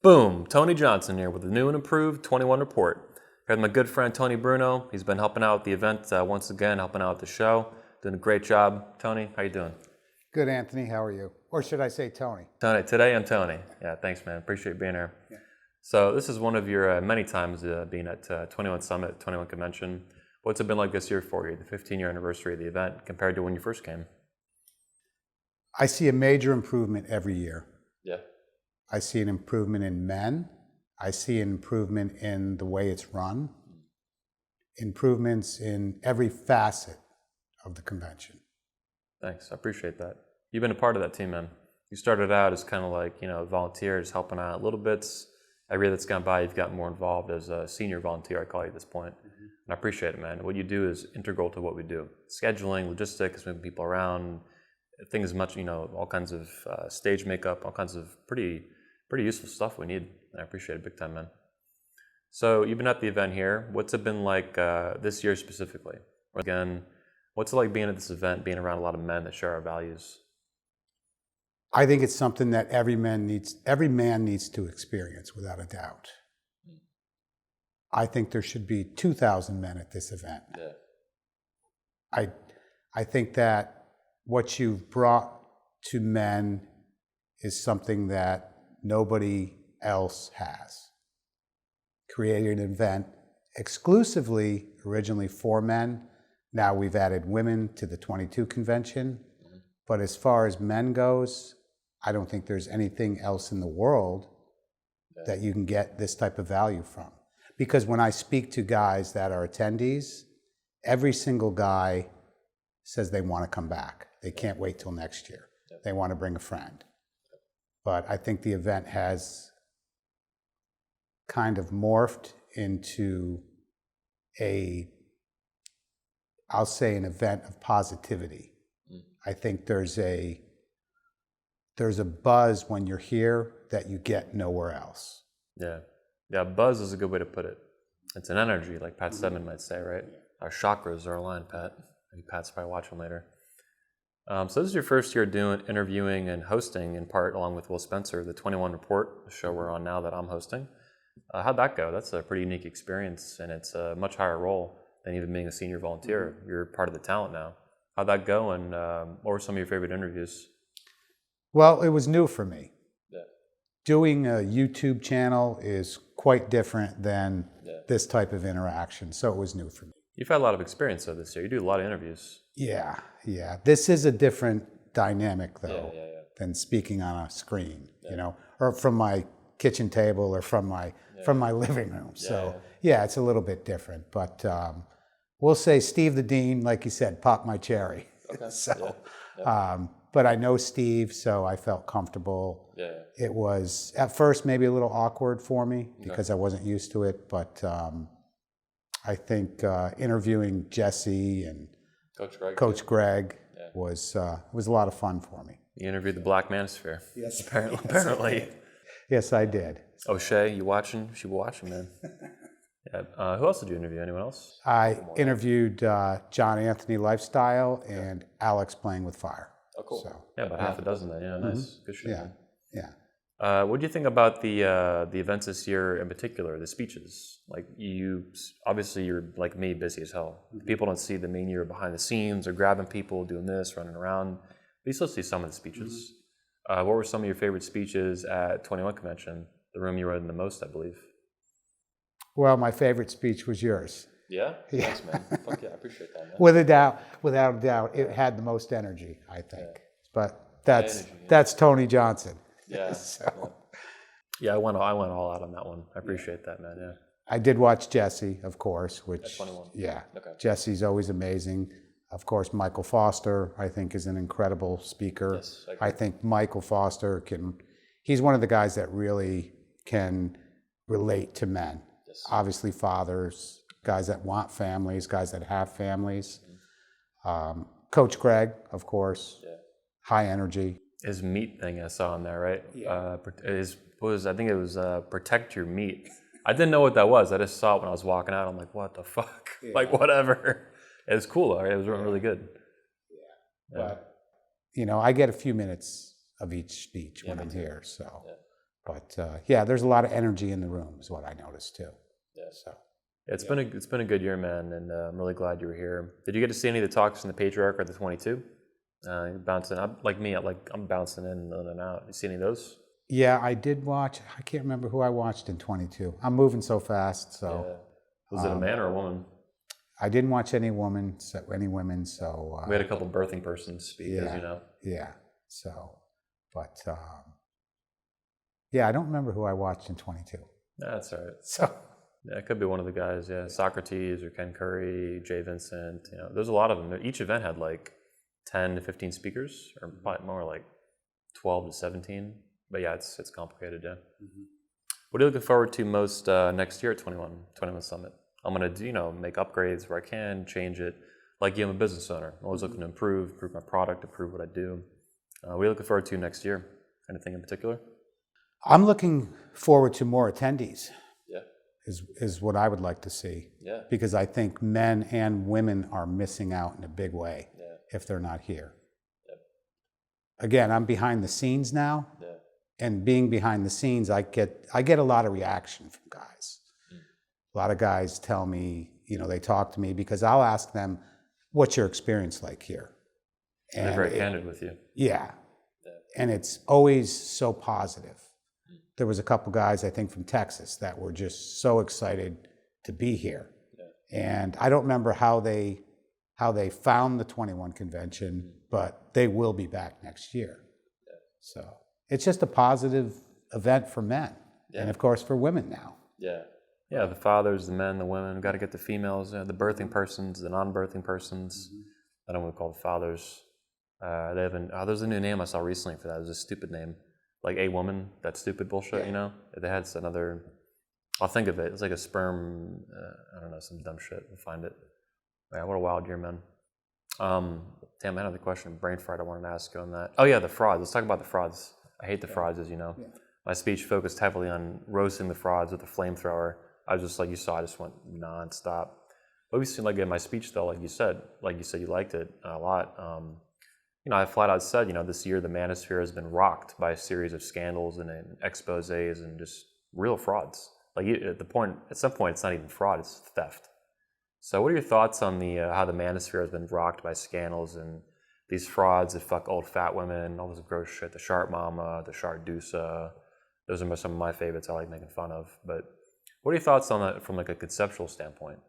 Boom! Tony Johnson here with the new and improved 21 Report. Here with my good friend Tony Bruno. He's been helping out with the event once again, helping out with the show. Doing a great job. Tony, how you doing? Good, Anthony. How are you? Or should I say Tony? Tony, today I'm Tony. Yeah, thanks, man. Appreciate being here. Yeah. So this is one of your many times being at 21 Summit, 21 Convention. What's it been like this year for you, the 15-year anniversary of the event, compared to when you first came? I see a major improvement every year. Yeah. I see an improvement in men. I see an improvement in the way it's run. Improvements in every facet of the convention. Thanks. I appreciate that. You've been a part of that team, man. You started out as kind of like, a volunteer, just helping out a little bits. Every year that's gone by, you've gotten more involved as a senior volunteer, I call you at this point. Mm-hmm. And I appreciate it, man. What you do is integral to what we do. Scheduling, logistics, moving people around, things much, all kinds of stage makeup, all kinds of pretty useful stuff we need. And I appreciate it big time, man. So you've been at the event here. What's it been like this year specifically? Or again, what's it like being at this event, being around a lot of men that share our values? I think it's something that every man needs to experience, without a doubt. I think there should be 2,000 men at this event. Yeah. I think that what you've brought to men is something that nobody else has. Created an event exclusively, originally for men. Now we've added women to the 22 convention. Mm-hmm. But as far as men goes, I don't think there's anything else in the world that you can get this type of value from. Because when I speak to guys that are attendees, every single guy says they want to come back. They can't wait till next year. They want to bring a friend. But I think the event has kind of morphed into I'll say an event of positivity. I think there's a buzz when you're here that you get nowhere else. Yeah, buzz is a good way to put it. It's an energy, like Pat Stedman might say, right? Our chakras are aligned, Pat. Maybe Pat's probably watching later. So this is your first year doing interviewing and hosting, in part along with Will Spencer, the 21 Report, the show we're on now that I'm hosting. How'd that go? That's a pretty unique experience, and it's a much higher role than even being a senior volunteer. Mm-hmm. You're part of the talent now. How'd that go, and what were some of your favorite interviews? Well, it was new for me. Yeah. Doing a YouTube channel is quite different than this type of interaction, so it was new for me. You've had a lot of experience though this year. You do a lot of interviews. Yeah. This is a different dynamic though than speaking on a screen, or from my kitchen table or from my living room. So it's a little bit different. But we'll say Steve the Dean, like you said, popped my cherry. Okay. But I know Steve, so I felt comfortable. Yeah. It was at first maybe a little awkward for me because I wasn't used to it, but I think interviewing Jesse and Coach Greg was a lot of fun for me. You interviewed the Black Manosphere. Yes, apparently. Yes, I did. O'Shea, you watching? She watching, man. Yeah. Who else did you interview? Anyone else? I interviewed John Anthony Lifestyle and Alex Playing with Fire. Oh, cool. So, about half a dozen then. Yeah, nice. Mm-hmm. Good shit. Yeah. What do you think about the events this year in particular, the speeches? Like obviously you're like me, busy as hell. Mm-hmm. People don't see the main year behind the scenes or grabbing people, doing this, running around. But you still see some of the speeches. Mm-hmm. What were some of your favorite speeches at 21 Convention? The room you were in the most, I believe. Well, my favorite speech was yours. Yeah? Thanks, man. Fuck yeah, I appreciate that, man. Without a doubt, it had the most energy, I think. Yeah. But that's Tony Johnson. Yeah. I went all out on that one. I appreciate that, man. Yeah. I did watch Jesse, of course, which at 21. Yeah. Okay. Jesse's always amazing. Of course, Michael Foster, I think, is an incredible speaker. Yes, I think Michael Foster he's one of the guys that really can relate to men. Yes. Obviously, fathers, guys that want families, guys that have families. Mm-hmm. Coach Greg, of course, high energy. His meat thing I saw in there, right? Yeah. I think it was protect your meat. I didn't know what that was. I just saw it when I was walking out. I'm like, what the fuck? Yeah. Like, whatever. It was cool. Right? It was really good. Yeah. But, I get a few minutes of each speech when I'm here. So, But yeah, there's a lot of energy in the room, is what I noticed too. Yeah. So It's been a good year, man, and I'm really glad you were here. Did you get to see any of the talks in the Patriarch or the 22? You're bouncing up like me. I'm bouncing in and out. You see any of those? yeah, I did watch. I can't remember who I watched in 22. I'm moving so fast, so Yeah. Was it a man or a woman? I didn't watch any women. So We had a couple birthing persons speak, as you know. Yeah. So, but yeah, I don't remember who I watched in 22. That's all right. So. Yeah, it could be one of the guys. Yeah, Socrates or Ken Curry, Jay Vincent. You know, there's a lot of them. Each event had like 10 to 15 speakers, or probably more like 12 to 17. But yeah, it's complicated. Yeah. Mm-hmm. What are you looking forward to most next year at 21 Summit? I'm gonna make upgrades where I can, change it. Like you, I'm a business owner. I'm always looking to improve my product, improve what I do. What are you looking forward to next year? Anything in particular? I'm looking forward to more attendees. Yeah. Is what I would like to see. Yeah. Because I think men and women are missing out in a big way if they're not here. Yep. Again, I'm behind the scenes now. Yeah. And being behind the scenes, I get a lot of reaction from guys. A lot of guys tell me, they talk to me because I'll ask them, what's your experience like here? And they're very candid with you. Yeah. And it's always so positive. There was a couple guys, I think, from Texas that were just so excited to be here. Yeah. And I don't remember how they found the 21 convention, but they will be back next year. Yeah. So it's just a positive event for men. Yeah. And of course for women now. Yeah. Yeah, the fathers, the men, the women. We've got to get the females, the birthing persons, the non-birthing persons. I don't want to call the fathers. There's a new name I saw recently for that. It was a stupid name. Like a woman, that stupid bullshit, They had another, I'll think of it. It's like a sperm, I don't know, some dumb shit. We'll find it. Yeah, what a wild year, man. Damn, I had another question, brain fried, I wanted to ask you on that. Oh yeah, the frauds. Let's talk about the frauds. I hate the frauds, as you know. Yeah. My speech focused heavily on roasting the frauds with a flamethrower. I was just like you saw, I just went nonstop. But we seen like in my speech though, like you said you liked it a lot. I flat out said, this year the manosphere has been rocked by a series of scandals and exposés and just real frauds. Like at some point, it's not even fraud; it's theft. So, what are your thoughts on how the manosphere has been rocked by scandals and these frauds that fuck old fat women, all this gross shit, the Sharp Mama, the Sharp Dusa? Those are some of my favorites I like making fun of. But what are your thoughts on that from like a conceptual standpoint?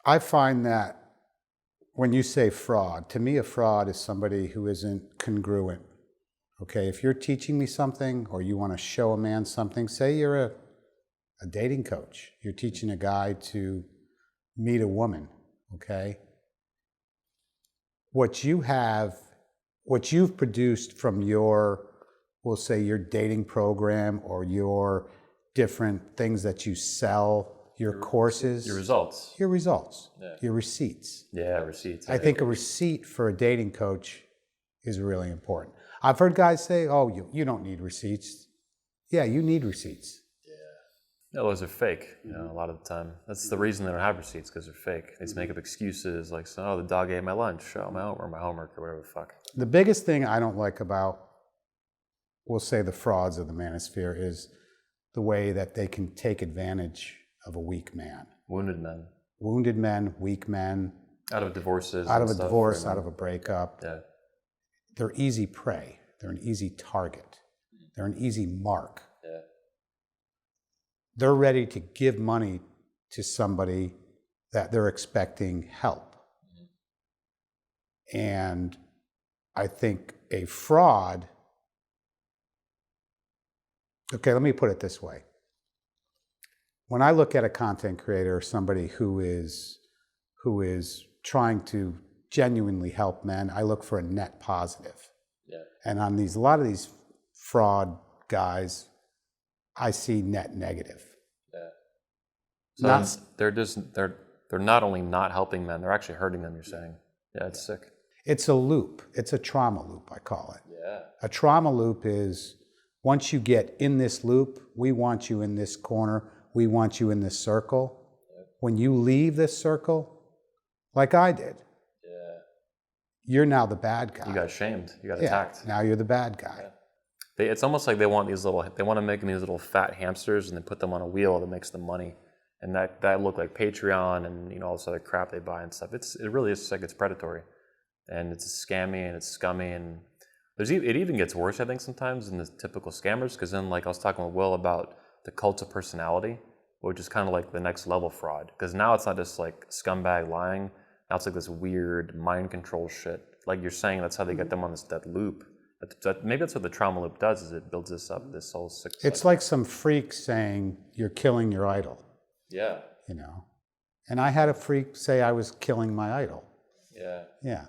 I find that when you say fraud, to me a fraud is somebody who isn't congruent. Okay, if you're teaching me something or you want to show a man something, say you're a dating coach. You're teaching a guy to meet a woman, okay? What you've produced from we'll say your dating program or your different things that you sell, your courses. Your results. Your results. Yeah. Your receipts. Yeah, receipts. I think a receipt for a dating coach is really important. I've heard guys say, oh, you don't need receipts. Yeah, you need receipts. Yeah, those are fake, a lot of the time. That's the reason they don't have receipts, because they're fake. They just make up excuses like, the dog ate my lunch, my homework, or whatever the fuck. The biggest thing I don't like about, we'll say the frauds of the manosphere, is the way that they can take advantage of a weak man. Wounded men, weak men. Out of divorces. Out of a divorce, out of a breakup. Yeah. They're easy prey. They're an easy target. They're an easy mark. Yeah. They're ready to give money to somebody that they're expecting help. And I think a fraud, okay, let me put it this way. When I look at a content creator or somebody who is trying to genuinely help men, I look for a net positive. Yeah. And on a lot of these fraud guys, I see net negative. Yeah. So they're not only not helping men, they're actually hurting them, you're saying. Yeah, it's sick. It's a loop. It's a trauma loop, I call it. Yeah. A trauma loop is, once you get in this loop, we want you in this corner, we want you in this circle. Yep. When you leave this circle, like I did, you're now the bad guy. You got shamed. You got attacked. Now you're the bad guy. Yeah. It's almost like they want to make them these little fat hamsters and then put them on a wheel that makes them money. And that look like Patreon and all this other crap they buy and stuff. It really is like it's predatory. And it's scammy and it's scummy, and it even gets worse, I think, sometimes than the typical scammers, because then, like, I was talking with Will about the cult of personality, which is kind of like the next level fraud, because now it's not just like scumbag lying, now it's like this weird mind control shit. Like you're saying, that's how they get them on that loop. Maybe that's what the trauma loop does, is it builds this up, this whole sick cycle. It's like some freak saying you're killing your idol. Yeah. And I had a freak say I was killing my idol. Yeah. Yeah.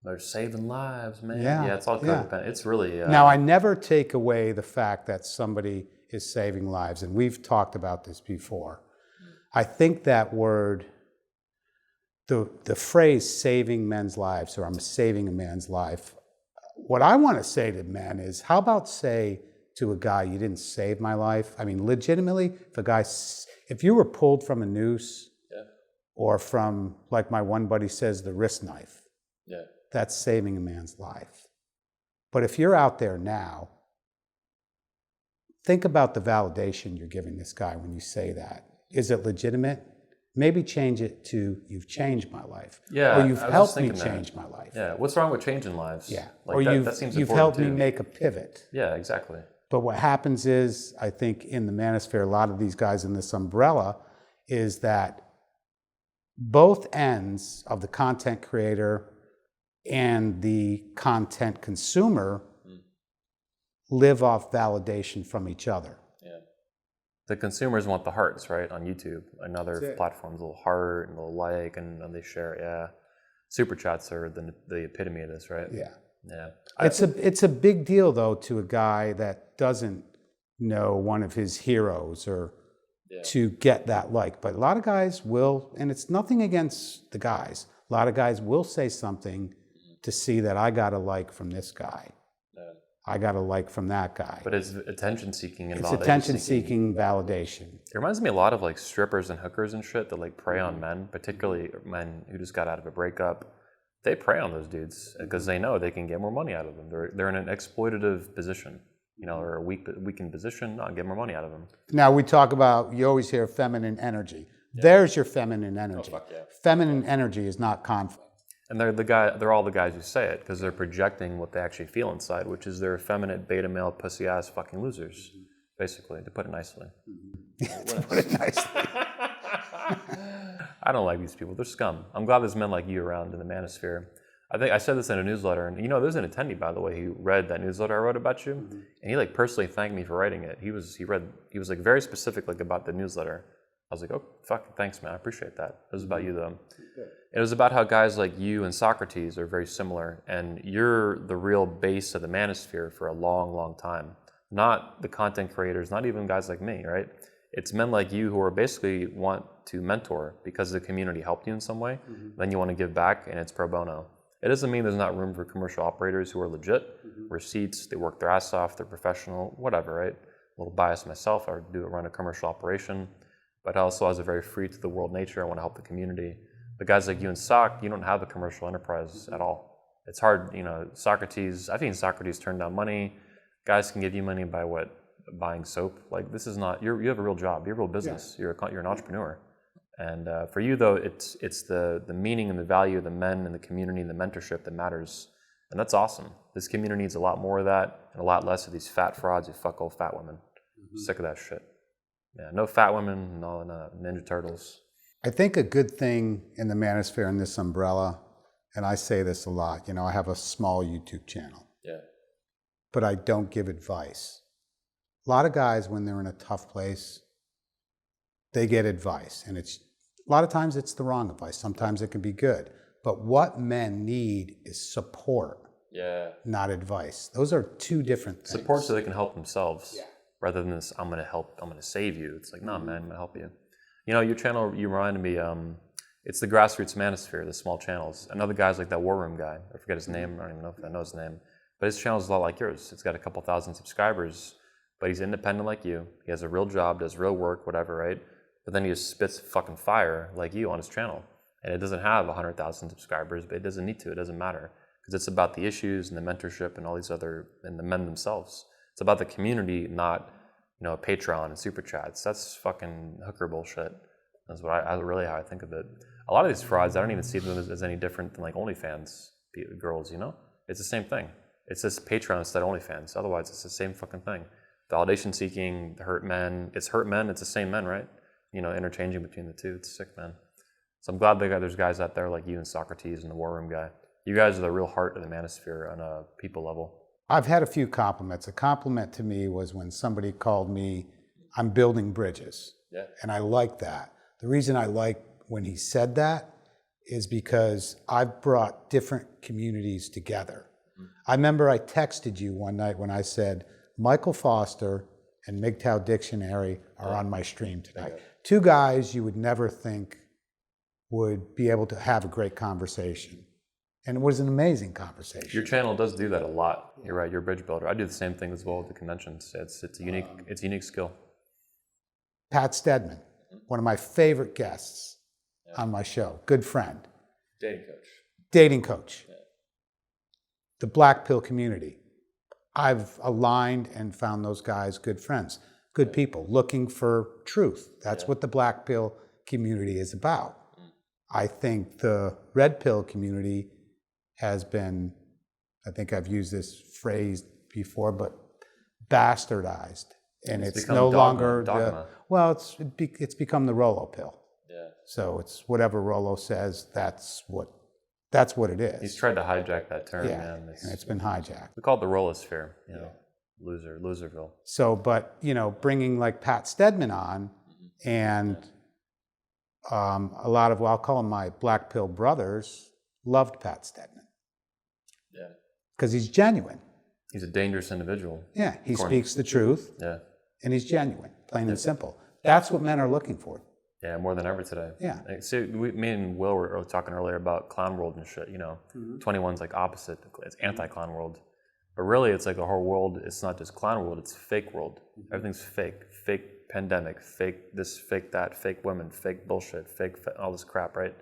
They're saving lives, man. Yeah, it's all codependent. It's really... Now, I never take away the fact that somebody is saving lives, and we've talked about this before. I think that word, the phrase saving men's lives, or I'm saving a man's life, what I want to say to men is, how about say to a guy, you didn't save my life? I mean, legitimately, if you were pulled from a noose, or from, like my one buddy says, the wrist knife, that's saving a man's life. But if you're out there now, think about the validation you're giving this guy when you say that. Is it legitimate? Maybe change it to, you've changed my life. Yeah, or you've helped me change my life. Yeah, what's wrong with changing lives? Yeah, like or that seems you've helped me make a pivot. Yeah, exactly. But what happens is, I think in the manosphere, a lot of these guys in this umbrella, is that both ends of the content creator and the content consumer live off validation from each other. Yeah. The consumers want the hearts, right, on YouTube and other platforms, a little heart and a little like, and they share it, yeah. Super chats are the epitome of this, right? Yeah. Yeah. It's a big deal, though, to a guy that doesn't know one of his heroes or to get that like. But a lot of guys will, and it's nothing against the guys, a lot of guys will say something to see that I got a like from this guy. I got a like from that guy. But it's attention-seeking and it's validation. attention-seeking validation. It reminds me a lot of like strippers and hookers and shit that like prey on men, particularly men who just got out of a breakup. They prey on those dudes because they know they can get more money out of them. They're in an exploitative position, or a weakened position. I'll get more money out of them. Now we talk about, you always hear feminine energy. There's your feminine energy. Oh, fuck yeah. Feminine energy is not conflict. And they're all the guys who say it because they're projecting what they actually feel inside, which is they're effeminate, beta male, pussy ass fucking losers, basically, to put it nicely. To put it nicely. I don't like these people. They're scum. I'm glad there's men like you around in the manosphere. I think I said this in a newsletter, and there's an attendee, by the way, who read that newsletter I wrote about you, and he like personally thanked me for writing it. He was like very specific like about the newsletter. I was like, oh, fuck, thanks, man. I appreciate that. It was about you, though. It was about how guys like you and Socrates are very similar, and you're the real base of the manosphere for a long, long time. Not the content creators, not even guys like me, right? It's men like you who are basically want to mentor because the community helped you in some way. Then you want to give back, and it's pro bono. It doesn't mean there's not room for commercial operators who are legit, receipts, they work their ass off, they're professional, whatever, right? A little biased myself, I run a commercial operation, but also has a very free to the world nature. I want to help the community. But guys like you and Soc, you don't have a commercial enterprise at all. It's hard, Socrates, I've seen Socrates turn down money. Guys can give you money by what? Buying soap. Like, this is not, you have a real job, you have a real business, you're an entrepreneur. And for you though, it's the meaning and the value of the men and the community and the mentorship that matters. And that's awesome. This community needs a lot more of that and a lot less of these fat frauds who fuck old fat women. Sick of that shit. Yeah, no fat women, no Ninja Turtles. I think a good thing in the manosphere in this umbrella, and I say this a lot, I have a small YouTube channel. Yeah. But I don't give advice. A lot of guys, when they're in a tough place, they get advice. And a lot of times it's the wrong advice. Sometimes it can be good. But what men need is support, not advice. Those are two different things. Support so they can help themselves. Yeah. Rather than this, I'm going to help, I'm going to save you. It's like, no, man, I'm going to help you. Your channel, you reminded me, it's the Grassroots Manosphere, the small channels. Another guy's like that War Room guy. I forget his name. I don't even know if I know his name. But his channel's a lot like yours. It's got a couple thousand subscribers, but he's independent like you. He has a real job, does real work, whatever, right? But then he just spits fucking fire like you on his channel. And it doesn't have 100,000 subscribers, but it doesn't need to. It doesn't matter. Because it's about the issues and the mentorship and all these other, and the men themselves. It's about the community, not, Patreon and super chats. That's fucking hooker bullshit. That's what I really how I think of it. A lot of these frauds, I don't even see them as any different than like OnlyFans girls, It's the same thing. It's just Patreon instead of OnlyFans. Otherwise, it's the same fucking thing. Validation seeking, hurt men. It's hurt men. It's the same men, right? Interchanging between the two. It's sick, man. So I'm glad there's guys out there like you and Socrates and the War Room guy. You guys are the real heart of the manosphere on a people level. I've had a few compliments. A compliment to me was when somebody called me, I'm building bridges. Yeah. And I like that. The reason I like when he said that is because I've brought different communities together. I remember I texted you one night when I said, Michael Foster and MGTOW Dictionary are on my stream tonight. Okay. Two guys you would never think would be able to have a great conversation. And it was an amazing conversation. Your channel does do that a lot. You're right, you're a bridge builder. I do the same thing as well with the conventions. It's a unique skill. Pat Stedman, one of my favorite guests on my show, good friend. Dating coach. Yeah. The Black Pill community. I've aligned and found those guys good friends, good people, looking for truth. That's what the Black Pill community is about. I think the Red Pill community has been, I think I've used this phrase before, but bastardized. And it's no longer dogma. It's become the Rolo pill. Yeah. So it's whatever Rolo says, that's what it is. He's tried to hijack that term, man. And it's been hijacked. We call it the Rolosphere, Loserville. So, but, bringing like Pat Stedman on and a lot of, I'll call them my Black Pill brothers, loved Pat Stedman. Yeah. Because he's genuine. He's a dangerous individial. Yeah, he speaks the truth. Yeah. And he's genuine, plain and simple. That's what men are looking for. Yeah, more than ever today. Yeah. See, me and Will were talking earlier about clown world and shit, 21's like opposite. It's anti-clown world. But really, it's like a whole world. It's not just clown world, it's fake world. Everything's fake. Fake pandemic, fake this, fake that, fake women, fake bullshit, fake all this crap, right?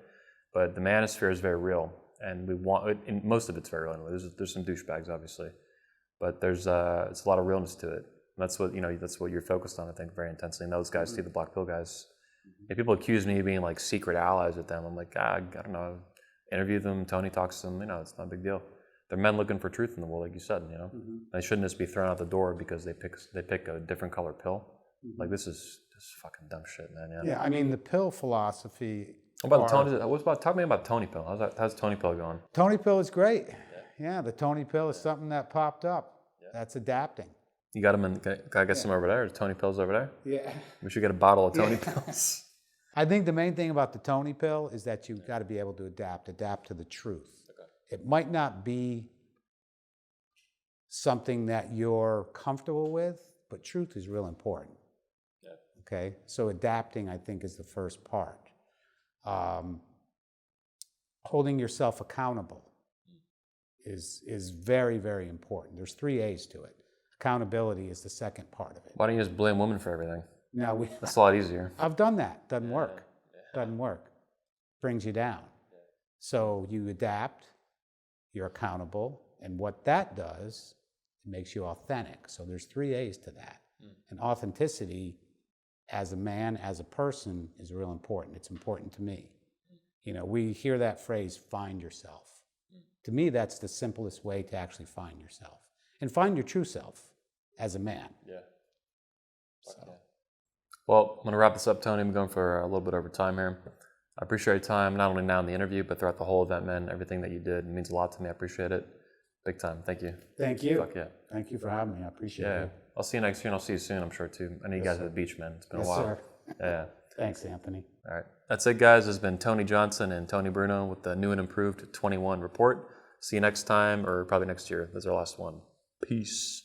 But the manosphere is very real. And we want, and most of it's very real anyway. There's some douchebags, obviously. But it's a lot of realness to it. And that's what, that's what you're focused on, I think, very intensely. And those guys, see the Black Pill guys. If people accuse me of being like secret allies with them, I'm like, I don't know. Interview them, Tony talks to them, it's not a big deal. They're men looking for truth in the world, like you said, They shouldn't just be thrown out the door because they pick a different color pill. Like this is fucking dumb shit, man. Yeah, I mean the pill philosophy. Talk to me about Tony Pill. How's Tony Pill going? Tony Pill is great. Yeah, the Tony Pill is something that popped up. Yeah. That's adapting. You got them in, can I get some over there? Is Tony Pills over there? Yeah. We should get a bottle of Tony Pills. I think the main thing about the Tony Pill is that you've got to be able to adapt to the truth. Okay. It might not be something that you're comfortable with, but truth is real important. Yeah. Okay? So adapting, I think, is the first part. Holding yourself accountable is very, very important. There's 3 A's to it. Accountability is the second part of it. Why don't you just blame women for everything? No, that's a lot easier. I've done that. Doesn't work. Doesn't work. Brings you down. So you adapt, you're accountable, and what that does, it makes you authentic. So there's 3 A's to that. And authenticity as a man, as a person, is real important. It's important to me. We hear that phrase, find yourself. To me, that's the simplest way to actually find yourself. And find your true self as a man. Yeah. So. Well, I'm going to wrap this up, Tony. I'm going for a little bit over time here. I appreciate your time, not only now in the interview, but throughout the whole event, man. Everything that you did means a lot to me. I appreciate it. Big time. Thank you. Thank you. Fuck yeah. Thank you for having me. I appreciate it. Yeah. I'll see you next year, and I'll see you soon, I'm sure, too. I know you guys at the beach, man. It's been a while. Sir. Yeah. Thanks, Anthony. All right. That's it, guys. This has been Tony Johnson and Tony Bruno with the new and improved 21 report. See you next time, or probably next year. This is our last one. Peace.